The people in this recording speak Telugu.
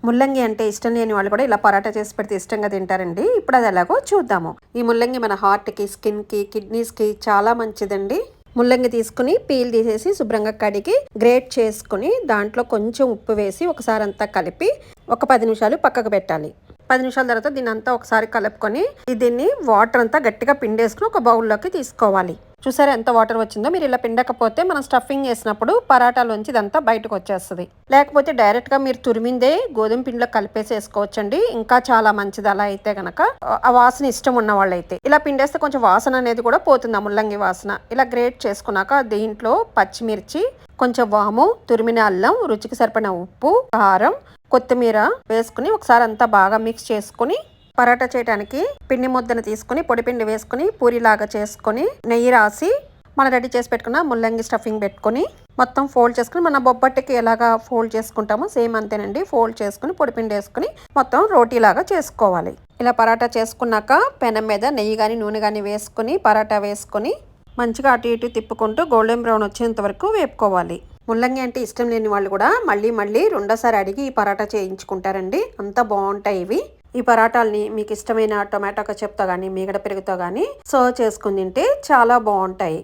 ముల్లంగి అంటే ఇష్టం లేని వాళ్ళు కూడా ఇలా పరాటా చేసి పెడితే ఇష్టంగా తింటారండి. ఇప్పుడు అది ఎలాగో చూద్దాము. ఈ ముల్లంగి మన హార్ట్కి, స్కిన్కి, కిడ్నీస్కి చాలా మంచిదండి. ముల్లంగి తీసుకుని పీల్ తీసేసి శుభ్రంగా కడిగి గ్రేట్ చేసుకుని దాంట్లో కొంచెం ఉప్పు వేసి ఒకసారి అంతా కలిపి ఒక 10 నిమిషాలు పక్కకు పెట్టాలి. 10 నిమిషాల తర్వాత దీన్ని అంతా ఒకసారి కలుపుకొని దీన్ని వాటర్ అంతా గట్టిగా పిండేసుకుని ఒక బౌల్లోకి తీసుకోవాలి. చూసారా ఎంత వాటర్ వచ్చిందో. మీరు ఇలా పిండకపోతే మనం స్టఫింగ్ చేసినప్పుడు పరాటాలోంచి ఇదంతా బయటకు వచ్చేస్తుంది. లేకపోతే డైరెక్ట్గా మీరు తురిమిందే గోధుమ పిండిలో కలిపేసేసుకోవచ్చండి. ఇంకా చాలా మంచిది అలా అయితే గనక. ఆ వాసన ఇష్టం ఉన్న వాళ్ళైతే ఇలా పిండేస్తే కొంచెం వాసన అనేది కూడా పోతుంది, ఆ ముల్లంగి వాసన. ఇలా గ్రేట్ చేసుకున్నాక దీంట్లో పచ్చిమిర్చి, కొంచెం వాము, తురిమిన అల్లం, రుచికి సరిపడిన ఉప్పు, కారం, కొత్తిమీర వేసుకుని ఒకసారి అంతా బాగా మిక్స్ చేసుకుని పరాటా చేయడానికి పిండి ముద్దను తీసుకుని పొడి పిండి వేసుకుని పూరిలాగా చేసుకుని నెయ్యి రాసి మనం రెడీ చేసి పెట్టుకున్న ముల్లంగి స్టఫింగ్ పెట్టుకుని మొత్తం ఫోల్డ్ చేసుకుని మన బొబ్బట్టుకి ఎలాగా ఫోల్డ్ చేసుకుంటామో సేమ్ అంతేనండి. ఫోల్డ్ చేసుకుని పొడి పిండి వేసుకుని మొత్తం రోటీలాగా చేసుకోవాలి. ఇలా పరాటా చేసుకున్నాక పెనం మీద నెయ్యి కానీ నూనె కానీ వేసుకుని పరాటా వేసుకొని మంచిగా అటు ఇటు తిప్పుకుంటూ గోల్డెన్ బ్రౌన్ వచ్చేంత వరకు వేపుకోవాలి. ముల్లంగి అంటే ఇష్టం లేని వాళ్ళు కూడా మళ్ళీ రెండోసారి అడిగి ఈ పరాటా చేయించుకుంటారండి. అంత బాగుంటాయి ఇవి. ఈ పరాటాలని మీకు ఇష్టమైన టొమాటో కెచప్తో కానీ మీగడ పెరుగుతో కానీ సర్వ్ చేసుకుని తింటే చాలా బాగుంటాయి.